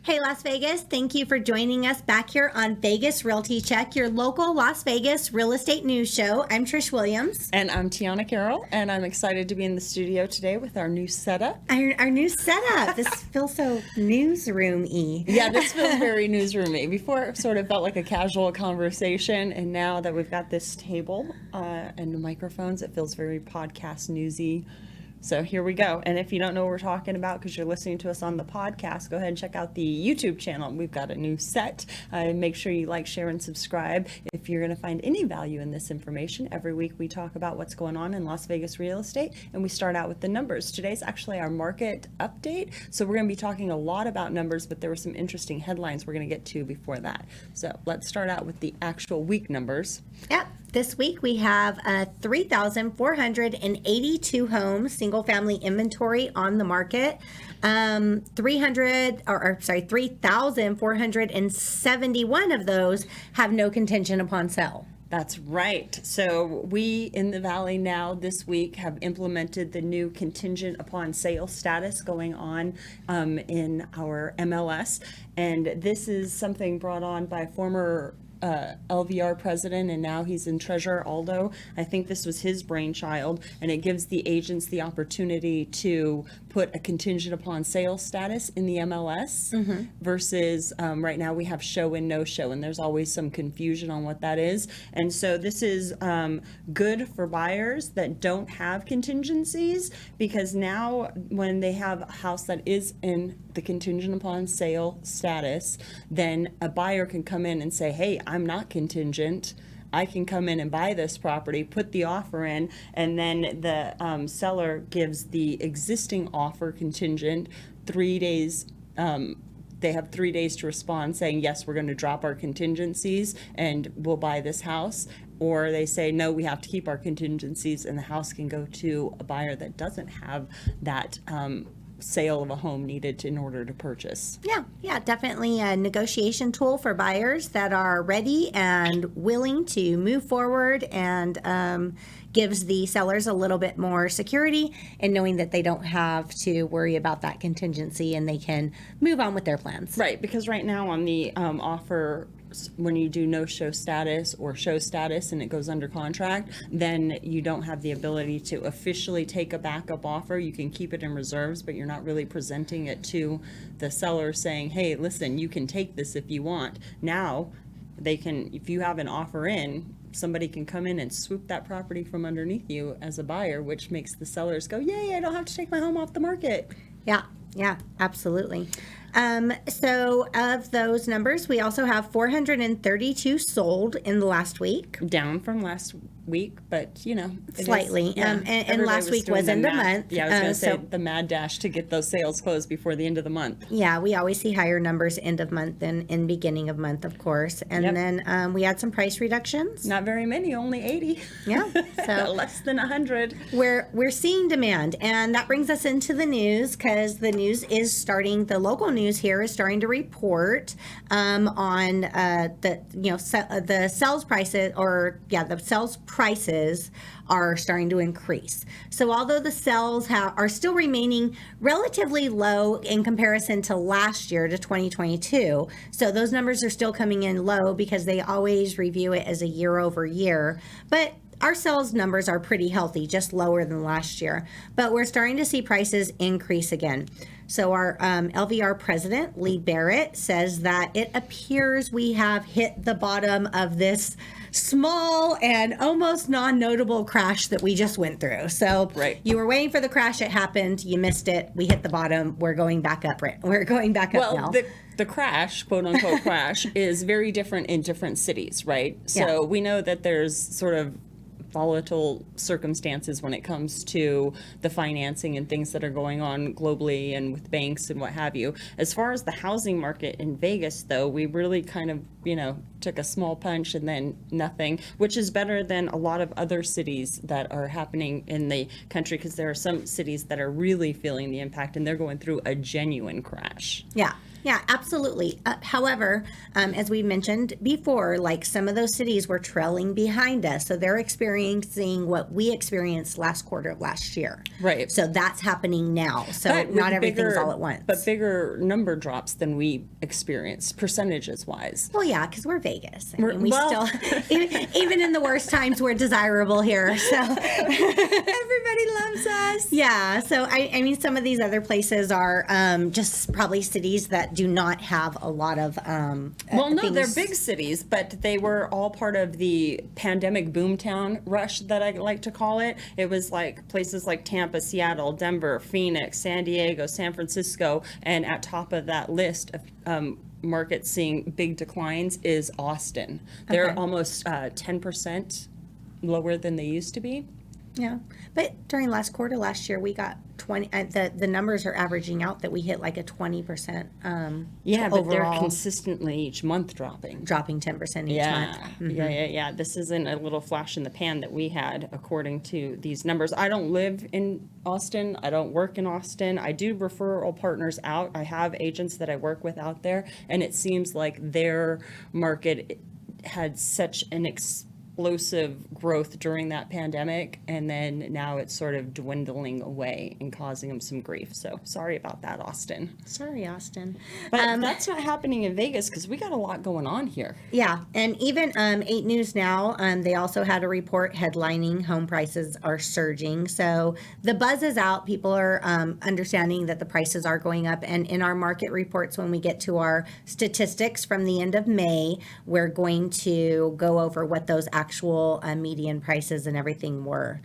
Hey, Las Vegas, thank you for joining us back here on Vegas Realty Check, your local Las Vegas real estate news show. I'm Trish Williams. And I'm Tiana Carroll, and I'm excited to be in the studio today with our new setup. Our new setup. This feels so newsroom-y. Yeah, this feels very newsroomy. Before it sort of felt like a casual conversation, and now that we've got this table and the microphones, it feels very podcast newsy. So here we go. And if you don't know what we're talking about because you're listening to us on the podcast, go ahead and check out the YouTube channel. We've got a new set. Make sure you like, share, and subscribe. If you're going to find any value in this information, every week we talk about what's going on in Las Vegas real estate, and we start out with the numbers. Today's actually our market update. So we're going to be talking a lot about numbers, but there were some interesting headlines we're going to get to before that. So let's start out with the actual week numbers. Yep. This week we have 3,482 homes, single-family inventory on the market. 3,471 of those have no contingent upon sale. That's right. So we in the Valley now this week have implemented the new contingent upon sale status going on in our MLS. And this is something brought on by former LVR president, and now he's in treasurer, Aldo. I think this was his brainchild, and it gives the agents the opportunity to put a contingent upon sale status in the MLS versus right now we have show and no show, and there's always some confusion on what that is. And so this is good for buyers that don't have contingencies, because now when they have a house that is in the contingent upon sale status, then a buyer can come in and say, hey, I'm not contingent. I can come in and buy this property, put the offer in, and then the seller gives the existing offer contingent 3 days. They have 3 days to respond saying, yes, we're going to drop our contingencies and we'll buy this house. Or they say, no, we have to keep our contingencies, and the house can go to a buyer that doesn't have that sale of a home needed in order to purchase. Yeah, definitely a negotiation tool for buyers that are ready and willing to move forward, and gives the sellers a little bit more security in knowing that they don't have to worry about that contingency and they can move on with their plans. Right, because right now on the offer, when you do no show status or show status and it goes under contract, then you don't have the ability to officially take a backup offer. You can keep it in reserves, but you're not really presenting it to the seller saying, hey, listen, you can take this if you want. Now they can, if you have an offer in, somebody can come in and swoop that property from underneath you as a buyer, which makes the sellers go, yay, I don't have to take my home off the market. Yeah, absolutely. So of those numbers, we also have 432 sold in the last week. Down from last week, but slightly. And last week was end of month. Yeah, I was going to say the mad dash to get those sales closed before the end of the month. Yeah, we always see higher numbers end of month than in beginning of month, of course. And then we had some price reductions. Not very many, only 80. Yeah, so less than 100. We're seeing demand, and that brings us into the news, because the news is starting. The local news here is starting to report on the sales prices, the sales prices are starting to increase. So although the sales are still remaining relatively low in comparison to last year, to 2022, so those numbers are still coming in low because they always review it as a year over year, but our sales numbers are pretty healthy, just lower than last year. But we're starting to see prices increase again. So our LVR president, Lee Barrett, says that it appears we have hit the bottom of this small and almost non-notable crash that we just went through. So You were waiting for the crash. It happened. You missed it. We hit the bottom. We're going back up. We're going back up now. The crash, quote unquote crash, is very different in different cities, right? So we know that there's sort of volatile circumstances when it comes to the financing and things that are going on globally and with banks and what have you. As far as the housing market in Vegas, though, we really kind of, took a small punch and then nothing, which is better than a lot of other cities that are happening in the country, because there are some cities that are really feeling the impact and they're going through a genuine crash. Yeah. Yeah, absolutely. However, as we mentioned before, like some of those cities were trailing behind us. So they're experiencing what we experienced last quarter of last year. Right. So that's happening now. So But not with everything's all at once. But bigger number drops than we experienced, percentages wise. Well, yeah, because we're Vegas. I mean, well- even in the worst times, we're desirable here. So Everybody loves us. yeah. So I mean, some of these other places are just probably cities that do not have a lot of. Well, no, they're things- big cities, but they were all part of the pandemic boomtown rush that I like to call it. It was like places like Tampa, Seattle, Denver, Phoenix, San Diego, San Francisco, and at top of that list of markets seeing big declines is Austin. They're Okay. almost 10% lower than they used to be. Yeah, but during last quarter last year, we got 20. The numbers are averaging out that we hit like a 20%. Yeah, but they're overall, consistently each month dropping. dropping 10% each month. Yeah. This isn't a little flash in the pan that we had, according to these numbers. I don't live in Austin. I don't work in Austin. I do referral partners out. I have agents that I work with out there, and it seems like their market had such an explosive growth during that pandemic, and then now it's sort of dwindling away and causing them some grief. So sorry about that, Austin. Sorry, Austin. But that's not happening in Vegas because we got a lot going on here. Yeah, and even 8 News Now, they also had a report headlining home prices are surging. So the buzz is out. People are understanding that the prices are going up. And in our market reports, when we get to our statistics from the end of May, we're going to go over what those actual median prices and everything were.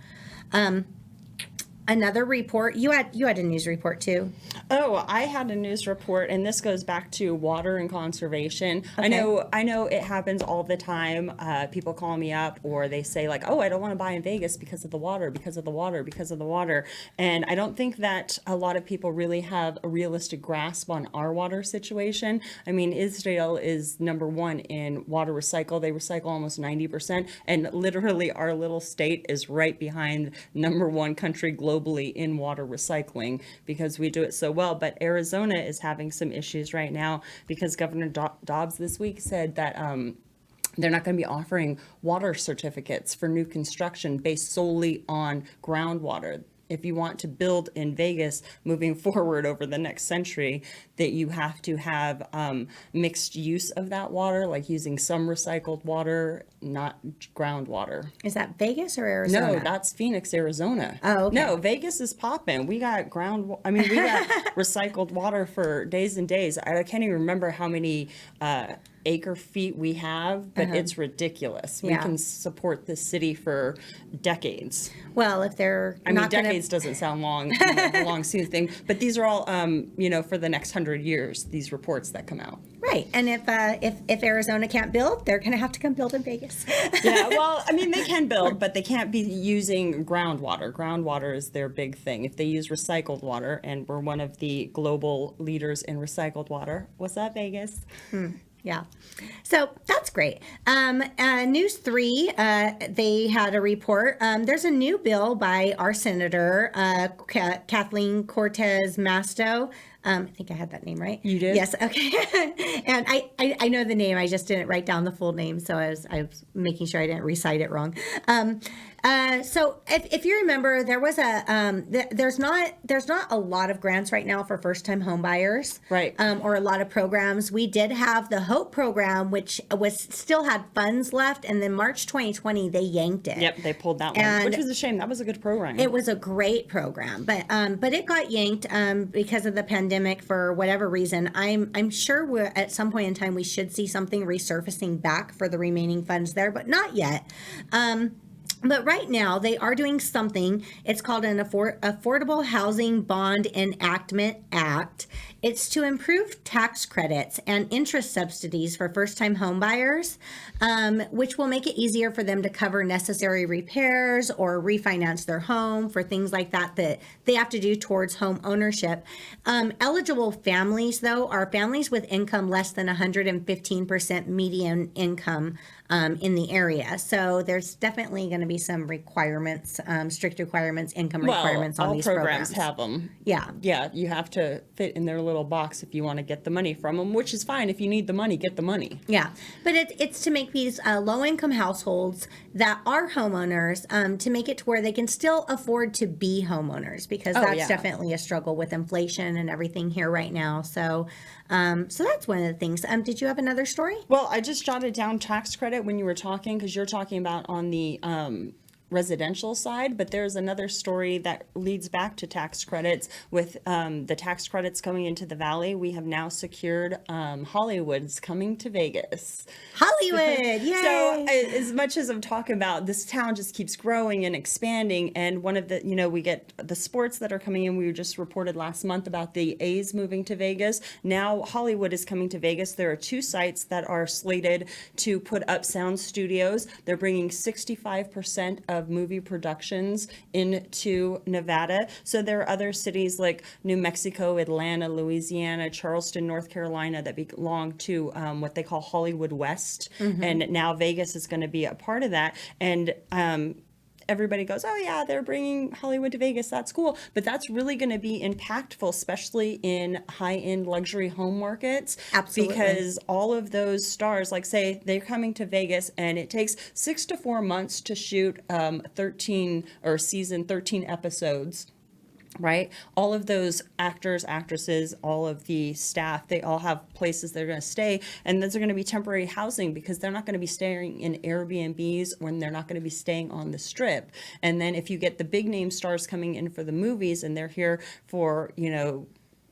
Another report, you had a news report too. Oh, I had a news report, and this goes back to water and conservation. Okay. I know it happens all the time. People call me up, or they say like, "Oh, I don't want to buy in Vegas because of the water, because of the water, because of the water." And I don't think that a lot of people really have a realistic grasp on our water situation. I mean, Israel is number one in water recycle. They recycle almost 90%, and literally our little state is right behind number one country globally in water recycling because we do it so well. But Arizona is having some issues right now because Governor Dobbs this week said that they're not going to be offering water certificates for new construction based solely on groundwater. If you want to build in Vegas moving forward over the next century, that you have to have mixed use of that water, like using some recycled water, not groundwater. Is that Vegas or Arizona? No, that's Phoenix, Arizona. Oh, okay. No, Vegas is popping. We got we got recycled water for days and days. I can't even remember how many acre feet we have, but it's ridiculous. We Yeah. can support this city for decades. Well, if they're I mean, not going decades to, doesn't sound long, the long soon thing, but these are all, for the next 100 years, these reports that come out. right? And if Arizona can't build, they're going to have to come build in Vegas. Yeah, well, I mean, they can build, but they can't be using groundwater. Groundwater is their big thing. If they use recycled water, and we're one of the global leaders in recycled water. What's up, Vegas? Yeah. So that's great. News 3, they had a report. There's a new bill by our Senator, Kathleen Cortez Masto. I think I had that name right. You did? Yes. Okay. And I know the name. I just didn't write down the full name, so I was making sure I didn't recite it wrong. So if you remember, there was there's not a lot of grants right now for first time home buyers, Right. Or a lot of programs. We did have the HOPE program, which still had funds left, and then March 2020 they yanked it. Yep, they pulled that one, And which was a shame. That was a good program. It was a great program, but it got yanked because of the pandemic for whatever reason. I'm sure at some point in time we should see something resurfacing back for the remaining funds there, but not yet. But right now, they are doing something. It's called an Affordable Housing Bond Enactment Act. It's to improve tax credits and interest subsidies for first-time home buyers, which will make it easier for them to cover necessary repairs or refinance their home for things like that they have to do towards home ownership. Eligible families, though, are families with income less than 115% median income in the area. So there's definitely going to be some requirements, strict requirements, income requirements on all these programs programs. have them. Yeah. Yeah, you have to fit in their little box if you want to get the money from them, which is fine. If you need the money, get the money. Yeah, but it's to make these low-income households that are homeowners to make it to where they can still afford to be homeowners, because that's yeah. definitely a struggle with inflation and everything here right now. So, so that's one of the things. Did you have another story? Well, I just jotted down tax credit when you were talking, because you're talking about on the residential side, but there's another story that leads back to tax credits. With the tax credits coming into the valley, we have now secured Hollywood's coming to Vegas. Hollywood, yay! So as much as I'm talking about, this town just keeps growing and expanding, and one of the, we get the sports that are coming in. We just reported last month about the A's moving to Vegas. Now Hollywood is coming to Vegas. There are 2 sites that are slated to put up sound studios. They're bringing 65% of movie productions into Nevada. So there are other cities like New Mexico, Atlanta, Louisiana, Charleston, North Carolina that belong to what they call Hollywood West. And now Vegas is going to be a part of that. And everybody goes, oh yeah, they're bringing Hollywood to Vegas. That's cool. But that's really going to be impactful, especially in high-end luxury home markets. Absolutely. Because all of those stars, like say they're coming to Vegas and it takes 6 to 4 months to shoot 13 or season 13 episodes. Right? All of those actors, actresses, all of the staff, they all have places they're going to stay. And those are going to be temporary housing, because they're not going to be staying in Airbnbs when they're not going to be staying on the strip. And then if you get the big name stars coming in for the movies and they're here for,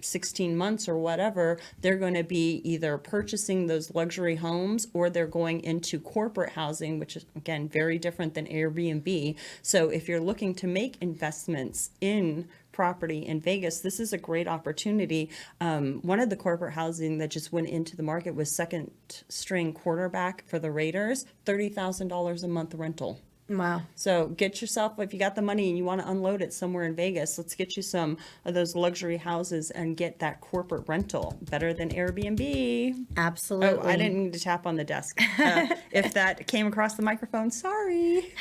16 months or whatever, they're going to be either purchasing those luxury homes or they're going into corporate housing, which is, again, very different than Airbnb. So if you're looking to make investments in property in Vegas, this is a great opportunity. One of the corporate housing that just went into the market was second string quarterback for the Raiders, $30,000 a month rental. Wow. So get yourself, if you got the money and you want to unload it somewhere in Vegas, let's get you some of those luxury houses and get that corporate rental. Better than Airbnb. Absolutely. Oh, I didn't need to tap on the desk. If that came across the microphone, sorry.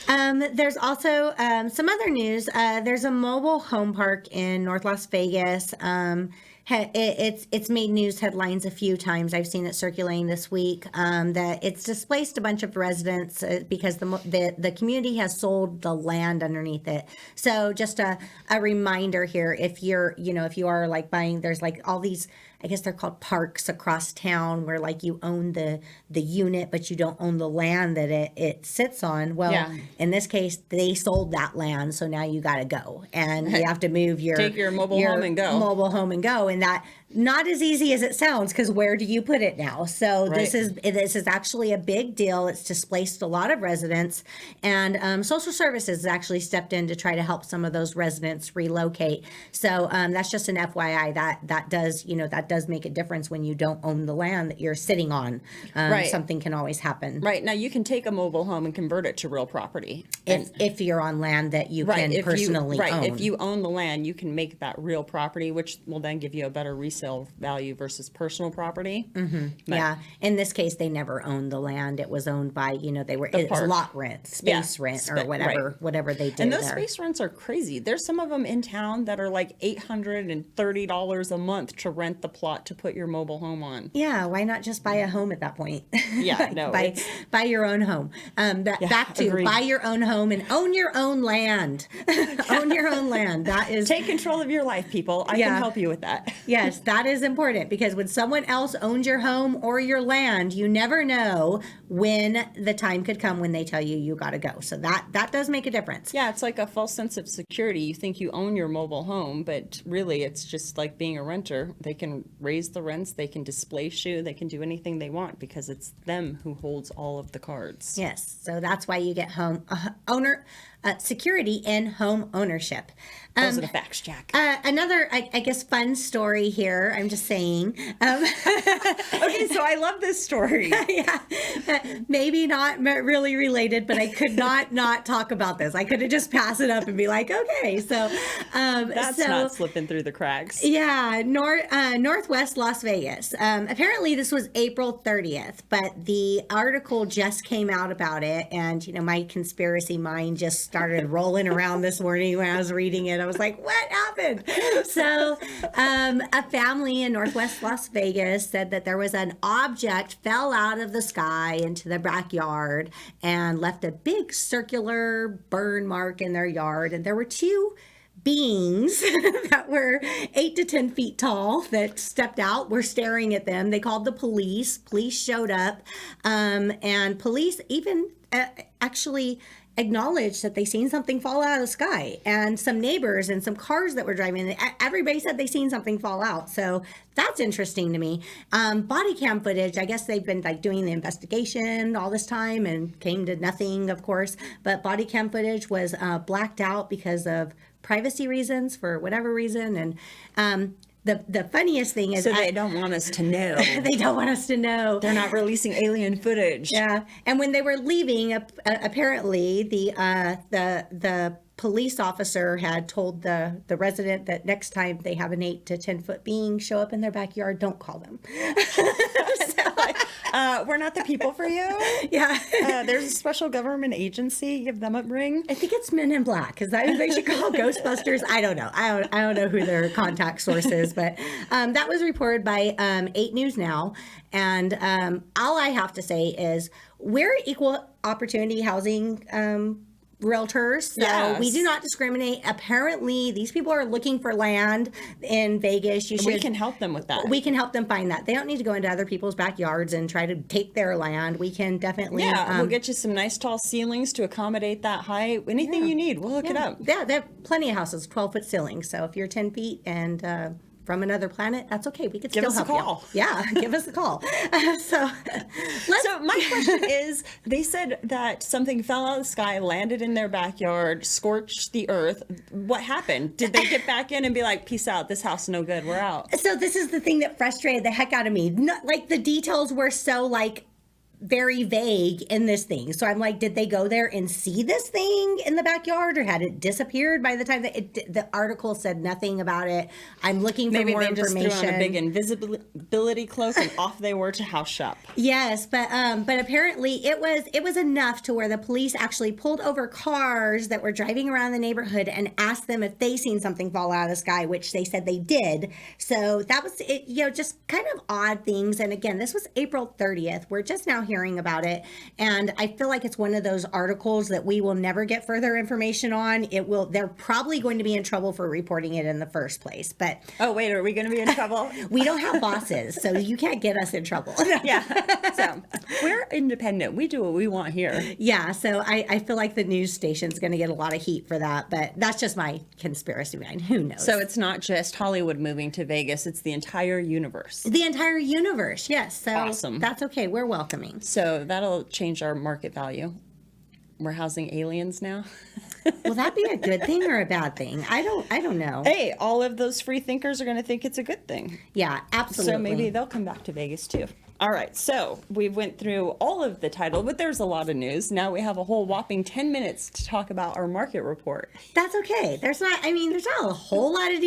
There's also some other news. There's a mobile home park in North Las Vegas. It's made news headlines a few times. I've seen it circulating this week, that it's displaced a bunch of residents because the community has sold the land underneath it. So just a reminder here, if you are like buying, there's like all these, I guess they're called parks across town, where like you own the unit, but you don't own the land that it sits on. Well, Yeah. in this case, they sold that land, so now you got to go, and you have to move Take your mobile home and go. Mobile home and go, and that not as easy as it sounds, because where do you put it now? So this is actually a big deal. It's displaced a lot of residents, and social services actually stepped in to try to help some of those residents relocate. So that's just an FYI that does make a difference when you don't own the land that you're sitting on. Something can always happen. Right. Now you can take a mobile home and convert it to real property. If you're on land that you can personally own. If you own the land, you can make that real property, which will then give you a better resale value versus personal property. Yeah. In this case, they never owned the land. It was owned by, it was lot rent, space rent, or whatever they did. And those there. space rents are crazy. There's some of them in town that are like $830 a month to rent the plot to put your mobile home on. Yeah, why not just buy a home at that point? Yeah, no. buy your own home. Back to agreed. buy your own home and own your own land. Own your own land. That is Take control of your life, people. I can help you with that. Yes, that is important, because when someone else owns your home or your land, you never know when the time could come when they tell you got to go. So that does make a difference. Yeah, it's like a false sense of security. You think you own your mobile home, but really it's just like being a renter. They can raise the rents, they can displace you, they can do anything they want, because it's them who holds all of the cards. Yes, so that's why you get security in home ownership. Those are the facts, Jack. Another, I guess, fun story here. I'm just saying. Okay, so I love this story. Yeah, maybe not really related, but I could not talk about this. I could have just passed it up and be like, okay. So That's not slipping through the cracks. Yeah, Northwest Las Vegas. Apparently, this was April 30th, but the article just came out about it, and my conspiracy mind just started rolling around this morning when I was reading it. I was like, what happened? So, a family in Northwest Las Vegas said that there was an object fell out of the sky into the backyard and left a big circular burn mark in their yard, and there were two beings that were 8 to 10 feet tall that stepped out, were staring at them. They called the police. Police showed up, and police even actually acknowledged that they seen something fall out of the sky, and some neighbors and some cars that were driving. Everybody said they seen something fall out. So that's interesting to me. Body cam footage, I guess they've been like doing the investigation all this time and came to nothing, of course, but body cam footage was blacked out because of privacy reasons, for whatever reason. And the funniest thing is, so they don't want us to know. They don't want us to know. They're not releasing alien footage. Yeah, and when they were leaving, apparently the police officer had told the resident that next time they have an 8 to 10 foot being show up in their backyard, don't call them. We're not the people for you. Yeah. There's a special government agency. Give them a ring. I think it's Men in Black. Is that who they should call? Ghostbusters? I don't know. I don't know who their contact source is, but that was reported by 8 News Now. And all I have to say is we're equal opportunity housing realtors, so Yes. we do not discriminate. Apparently, these people are looking for land in Vegas. We can help them with that. We can help them find that. They don't need to go into other people's backyards and try to take their land. We can definitely. Yeah, we'll get you some nice tall ceilings to accommodate that height. Anything you need, we'll hook it up. Yeah, they have plenty of houses, 12-foot ceilings. So if you're 10 feet and from another planet, that's okay. We could Give still us a help call. you. Yeah, give us a call. So my question is, they said that something fell out of the sky, landed in their backyard, scorched the earth. What happened? Did they get back in and be like, peace out, this house no good, we're out? So this is the thing that frustrated the heck out of me. Not, like the details were so very vague in this thing. So I'm like, did they go there and see this thing in the backyard, or had it disappeared by the time that the article said nothing about it? I'm looking for more information. Maybe they just threw on a big invisibility cloak and off they were to house shop. Yes, but apparently it was enough to where the police actually pulled over cars that were driving around the neighborhood and asked them if they seen something fall out of the sky, which they said they did. So that was it, just kind of odd things. And again, this was April 30th. We're just now hearing about it, and I feel like it's one of those articles that we will never get further information on. They're probably going to be in trouble for reporting it in the first place. But oh wait, are we going to be in trouble? We don't have bosses, so you can't get us in trouble. Yeah, so we're independent. We do what we want here. Yeah, so I feel like the news station's going to get a lot of heat for that, but that's just my conspiracy mind. Who knows? So it's not just Hollywood moving to Vegas; it's the entire universe. The entire universe, yes. So awesome. That's okay. We're welcoming. So that'll change our market value. We're housing aliens now. Will that be a good thing or a bad thing? I don't know. Hey, all of those free thinkers are going to think it's a good thing. Yeah, absolutely. So maybe they'll come back to Vegas too. All right, so we went through all of the title, but there's a lot of news. Now we have a whole whopping 10 minutes to talk about our market report. That's okay. There's not a whole lot of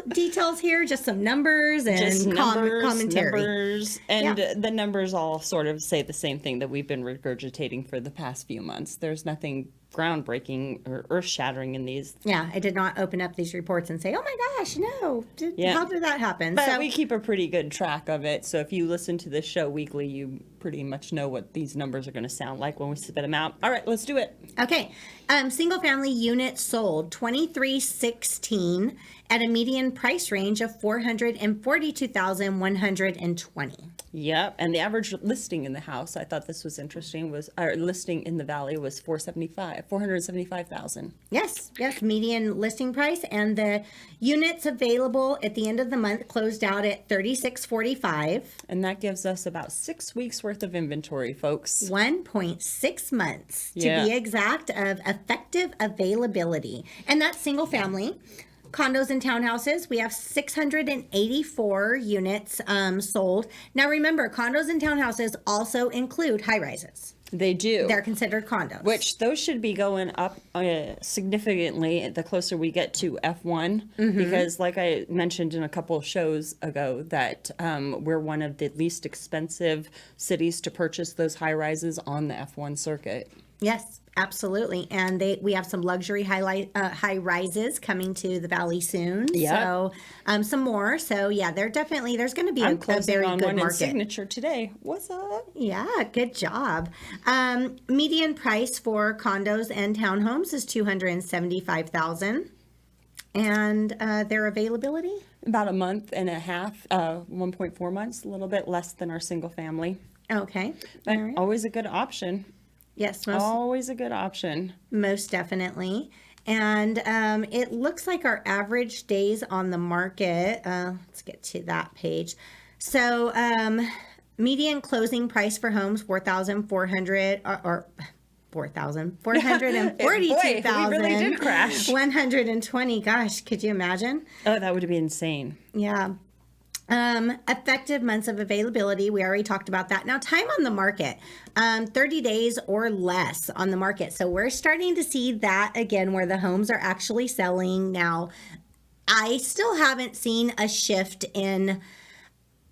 details here, just some numbers and commentary. Numbers, and the numbers all sort of say the same thing that we've been regurgitating for the past few months. There's nothing groundbreaking or earth-shattering in these. Yeah, I did not open up these reports and say, oh my gosh, no, how did that happen? But we keep a pretty good track of it, so if you listen to this show weekly, you pretty much know what these numbers are going to sound like when we spit them out. All right, let's do it. Okay, single family units sold 2316, at a median price range of $442,120. Yep, and the average listing in the house, I thought this was interesting, was our listing in the valley was 475,000. Yes, median listing price, and the units available at the end of the month closed out at 3645. And that gives us about 6 weeks worth of inventory, folks. 1.6 months to Yeah. be exact of effective availability, and that's single family. Condos and townhouses, we have 684 units sold. Now remember, condos and townhouses also include high rises. They do. They're considered condos. Which those should be going up significantly the closer we get to F1, because like I mentioned in a couple of shows ago that we're one of the least expensive cities to purchase those high rises on the F1 circuit. Yes, absolutely. And we have some luxury high rises coming to the valley soon. Yep. So some more. So yeah, there's going to be I'm a closing very on good one in market. Signature today. What's up? Yeah, good job. Median price for condos and townhomes is $275,000, and their availability. About a month and a half, 1.4 months, a little bit less than our single family. Okay. But All right. always a good option. Yes, Always a good option. most definitely. And it looks like our average days on the market. Let's get to that page. So median closing price for homes 4,400 or 4,442,000. Boy, we really did crash. 120. Gosh, could you imagine? Oh, that would be insane. Yeah. Effective months of availability. We already talked about that. Now, time on the market, 30 days or less on the market. So we're starting to see that again, where the homes are actually selling. Now, I still haven't seen a shift in.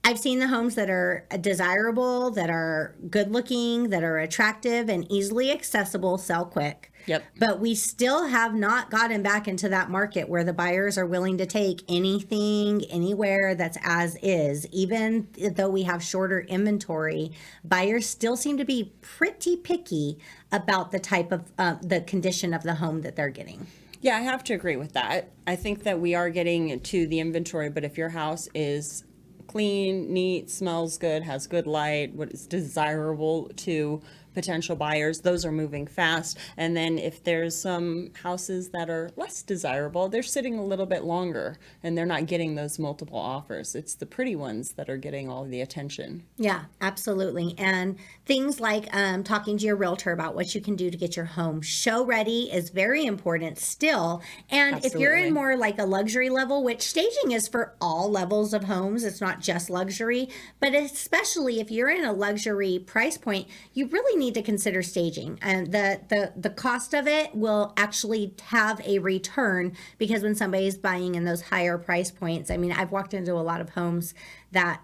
I've seen the homes that are desirable, that are good looking, that are attractive and easily accessible sell quick. Yep. But we still have not gotten back into that market where the buyers are willing to take anything, anywhere that's as is. Even though we have shorter inventory, buyers still seem to be pretty picky about the type of, the condition of the home that they're getting. Yeah, I have to agree with that. I think that we are getting to the inventory, but if your house is clean, neat, smells good, has good light, what is desirable to potential buyers, those are moving fast. And then if there's some houses that are less desirable, they're sitting a little bit longer and they're not getting those multiple offers. It's the pretty ones that are getting all the attention. Yeah, absolutely. And things like talking to your realtor about what you can do to get your home show ready is very important still. And if you're in Absolutely. more like a luxury level, which staging is for all levels of homes, it's not just luxury, but especially if you're in a luxury price point, you really need to consider staging. And the cost of it will actually have a return, because when somebody's buying in those higher price points, I mean, I've walked into a lot of homes that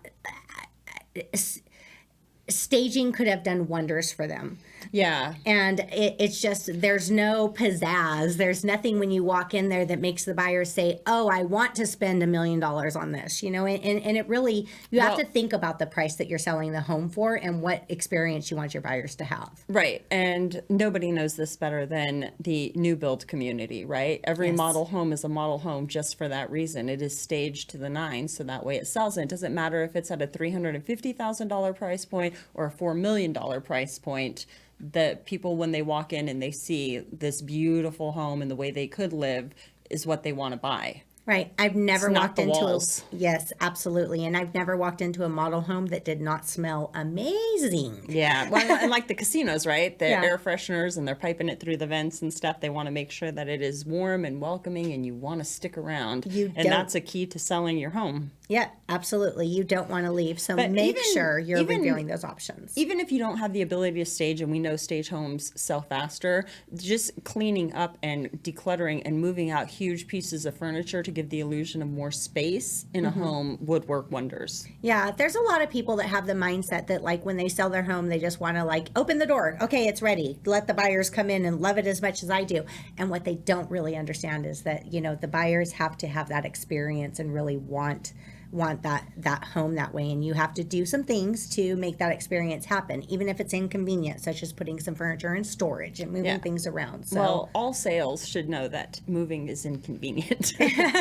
staging could have done wonders for them. Yeah. And it's just, there's no pizzazz. There's nothing when you walk in there that makes the buyer say, oh, I want to spend $1 million on this, you know, and it really, you have to think about the price that you're selling the home for and what experience you want your buyers to have. Right. And nobody knows this better than the new build community, right? Every Yes. model home is a model home just for that reason. It is staged to the nines, so that way it sells. And it doesn't matter if it's at a $350,000 price point or a $4 million price point. That people, when they walk in and they see this beautiful home and the way they could live, is what they want to buy. Right. I've never It's not walked the into walls. yes, absolutely. And I've never walked into a model home that did not smell amazing. Yeah, well, and like the casinos, right? The Yeah. air fresheners, and they're piping it through the vents and stuff. They want to make sure that it is warm and welcoming, and you want to stick around. And don't- that's a key to selling your home. Yeah, absolutely. You don't want to leave. So But make even- sure you're even- reviewing those options. Even if you don't have the ability to stage, and we know stage homes sell faster, just cleaning up and decluttering and moving out huge pieces of furniture to give the illusion of more space in a home would work wonders. Yeah, there's a lot of people that have the mindset that like when they sell their home, they just want to like open the door. Okay, it's ready. Let the buyers come in and love it as much as I do. And what they don't really understand is that, you know, the buyers have to have that experience and really want want that home that way, and you have to do some things to make that experience happen, even if it's inconvenient, such as putting some furniture in storage and moving things around. So Well, all sales should know that moving is inconvenient.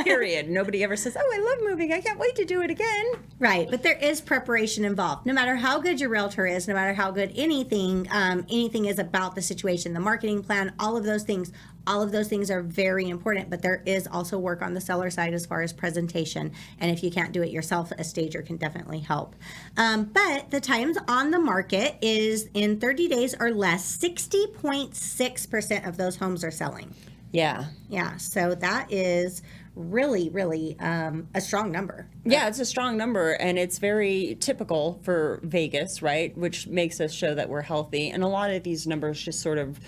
Period. Nobody ever says, "Oh, I love moving. I can't wait to do it again." right, but there is preparation involved. No matter how good your realtor is, no matter how good anything is about the situation, the marketing plan, all of those things are very important, but there is also work on the seller side as far as presentation. And if you can't do it yourself, a stager can definitely help. But the times on the market is in 30 days or less, 60.6% of those homes are selling. Yeah. Yeah, so that is really, really a strong number. Yeah, it's a strong number, and it's very typical for Vegas, right? Which makes us show that we're healthy. And a lot of these numbers just sort of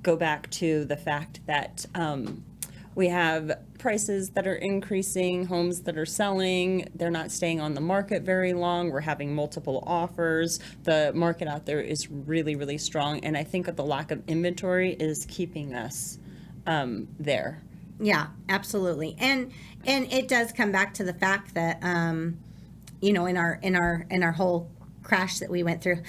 go back to the fact that we have prices that are increasing, homes that are selling, they're not staying on the market very long, we're having multiple offers, the market out there is really, really strong, and I think that the lack of inventory is keeping us there. Yeah, absolutely. And it does come back to the fact that in our whole crash that we went through.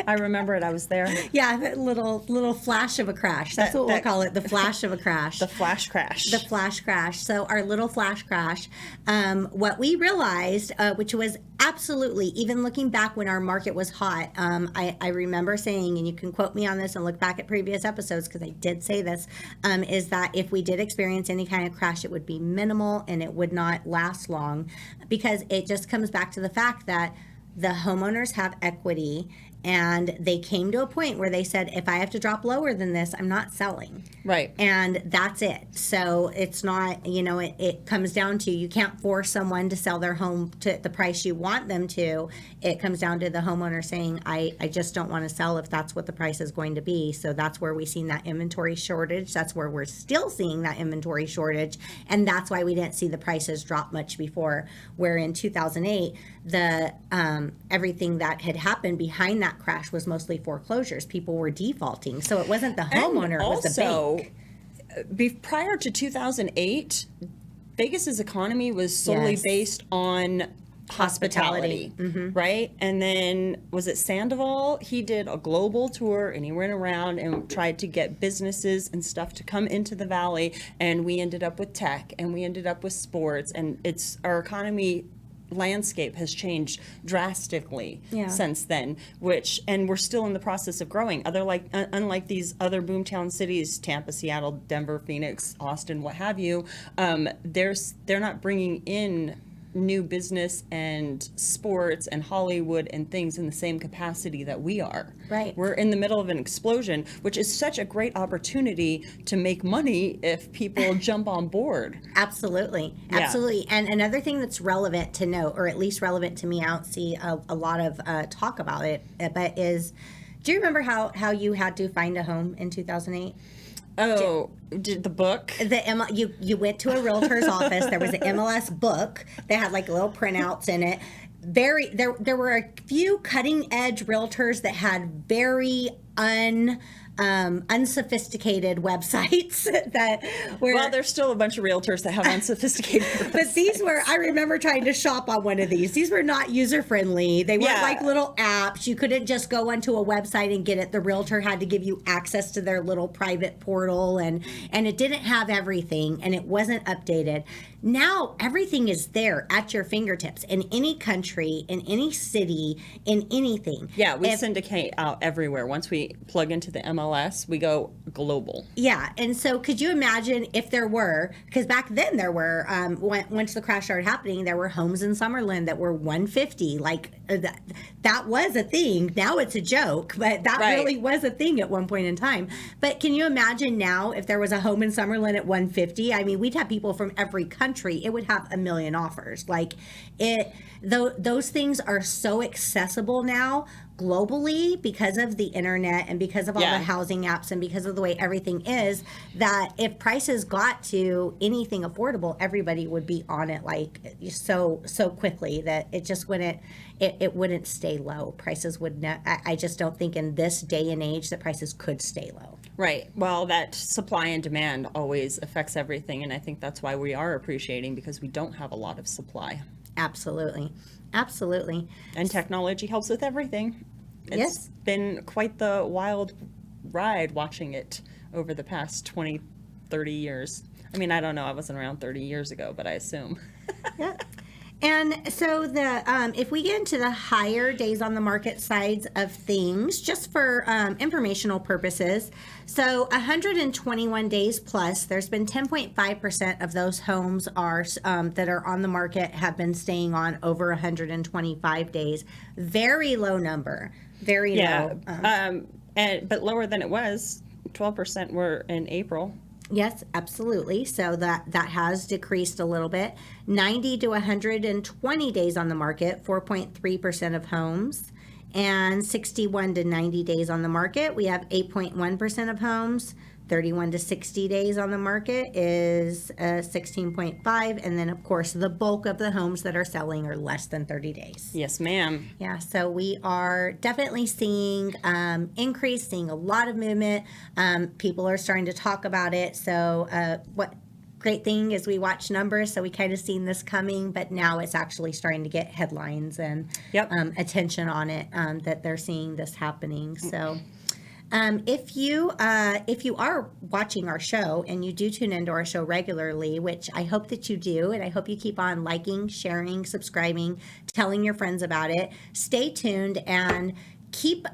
I remember it. I was there. Yeah, that little flash of a crash. That's what we'll call it, the flash of a crash. The flash crash. The flash crash. So our little flash crash, what we realized, which was absolutely, even looking back when our market was hot, I remember saying, and you can quote me on this and look back at previous episodes because I did say this, is that if we did experience any kind of crash, it would be minimal and it would not last long, because it just comes back to the fact that the homeowners have equity, and they came to a point where they said, if I have to drop lower than this, I'm not selling. Right. And that's it. So it's not, it comes down to, you can't force someone to sell their home to the price you want them to. It comes down to the homeowner saying, I just don't want to sell if that's what the price is going to be. So that's where we've seen that inventory shortage. That's where we're still seeing that inventory shortage. And that's why we didn't see the prices drop much before, where in 2008, the everything that had happened behind that crash was mostly foreclosures. People were defaulting. So it wasn't the homeowner, it was the bank. Prior to 2008, Vegas's economy was solely Yes. based on hospitality, right? And then was it Sandoval? He did a global tour and he went around and tried to get businesses and stuff to come into the valley, and we ended up with tech and we ended up with sports, and our economy landscape has changed drastically since then, and we're still in the process of growing. Unlike these other boomtown cities, Tampa, Seattle, Denver, Phoenix, Austin, what have you, they're not bringing in new business and sports and Hollywood and things in the same capacity that we are. Right. We're in the middle of an explosion, which is such a great opportunity to make money if people jump on board. Absolutely. Yeah. Absolutely. And another thing that's relevant to note, or at least relevant to me, I don't see a lot of talk about it, but is, do you remember how you had to find a home in 2008? Oh, did the book? You went to a realtor's office. There was an MLS book. They had like little printouts in it. There were a few cutting edge realtors that had very unsophisticated websites that were. Well, there's still a bunch of realtors that have unsophisticated websites. But these were, I remember trying to shop on one of these. These were not user friendly. They weren't like little apps. You couldn't just go onto a website and get it. The realtor had to give you access to their little private portal, and it didn't have everything, and it wasn't updated. Now everything is there at your fingertips in any country, in any city, in anything. Yeah, we syndicate out everywhere. Once we plug into the MLS, we go global. Yeah, and so could you imagine if there were, because back then there were, once the crash started happening, there were homes in Summerlin that were 150. Like that was a thing. Now it's a joke, but that really was a thing at one point in time. But can you imagine now if there was a home in Summerlin at 150? I mean, we'd have people from every country. It would have a million offers. Like those things are so accessible now globally because of the internet and because of all the housing apps and because of the way everything is, that if prices got to anything affordable, everybody would be on it like so quickly that it just wouldn't stay low. Prices would not. I just don't think in this day and age that prices could stay low. Right. Well, that supply and demand always affects everything, and I think that's why we are appreciating, because we don't have a lot of supply. Absolutely. Absolutely. And technology helps with everything. It's Yes. been quite the wild ride watching it over the past 20, 30 years. I mean, I don't know. I wasn't around 30 years ago, but I assume. Yeah. And so if we get into the higher days on the market sides of things, just for informational purposes, so 121 days plus, there's been 10.5% of those homes are that are on the market have been staying on over 125 days. Very low number. Very low. But lower than it was. 12% were in April. Yes, absolutely. So that has decreased a little bit. 90 to 120 days on the market, 4.3% of homes. And 61 to 90 days on the market, we have 8.1% of homes. 31 to 60 days on the market is 16.5. And then, of course, the bulk of the homes that are selling are less than 30 days. Yes, ma'am. Yeah, so we are definitely seeing increase, seeing a lot of movement. People are starting to talk about it. So what great thing is we watch numbers, so we kind of seen this coming, but now it's actually starting to get headlines and attention on it, that they're seeing this happening. So if you are watching our show and you do tune into our show regularly, which I hope that you do, and I hope you keep on liking, sharing, subscribing, telling your friends about it, stay tuned and keep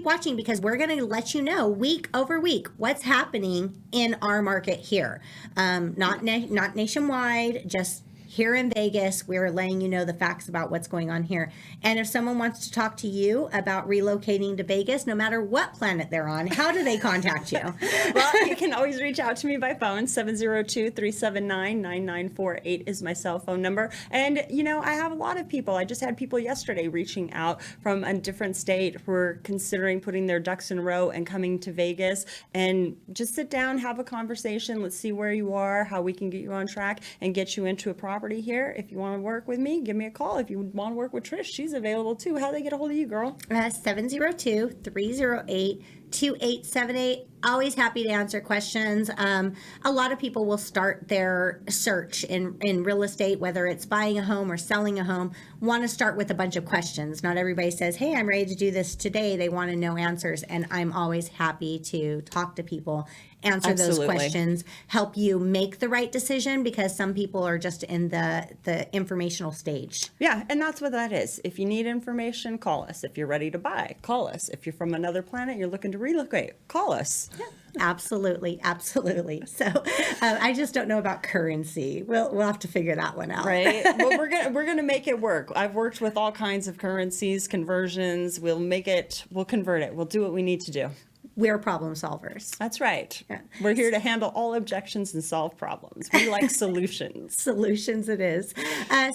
watching, because we're going to let you know week over week what's happening in our market here. Not nationwide, just here in Vegas. We're letting you know the facts about what's going on here. And if someone wants to talk to you about relocating to Vegas, no matter what planet they're on, how do they contact you? Well, you can always reach out to me by phone. 702-379-9948 is my cell phone number. And, you know, I have a lot of people. I just had people yesterday reaching out from a different state who are considering putting their ducks in a row and coming to Vegas. And just sit down, have a conversation. Let's see where you are, how we can get you on track and get you into a property here. If you want to work with me, give me a call. If you want to work with Trish, she's available too. How do they get a hold of you, girl? 702-308-2878. Always happy to answer questions. A lot of people will start their search in real estate, whether it's buying a home or selling a home, want to start with a bunch of questions. Not everybody says, hey, I'm ready to do this today. They want to know answers. And I'm always happy to talk to people, answer those questions, help you make the right decision, because some people are just in the informational stage. Yeah, and that's what that is. If you need information, call us. If you're ready to buy, call us. If you're from another planet, you're looking to relocate, call us. Yeah, absolutely. So I just don't know about currency. We'll have to figure that one out. Right. Well, we're gonna make it work. I've worked with all kinds of currencies, conversions. We'll convert it. We'll do what we need to do. We're problem solvers. That's right. Yeah. We're here to handle all objections and solve problems. We like solutions. Solutions it is.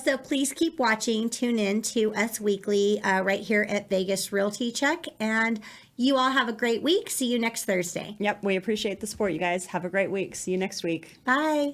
So please keep watching. Tune in to us weekly right here at Vegas Realty Check. And you all have a great week. See you next Thursday. Yep. We appreciate the support, you guys. Have a great week. See you next week. Bye.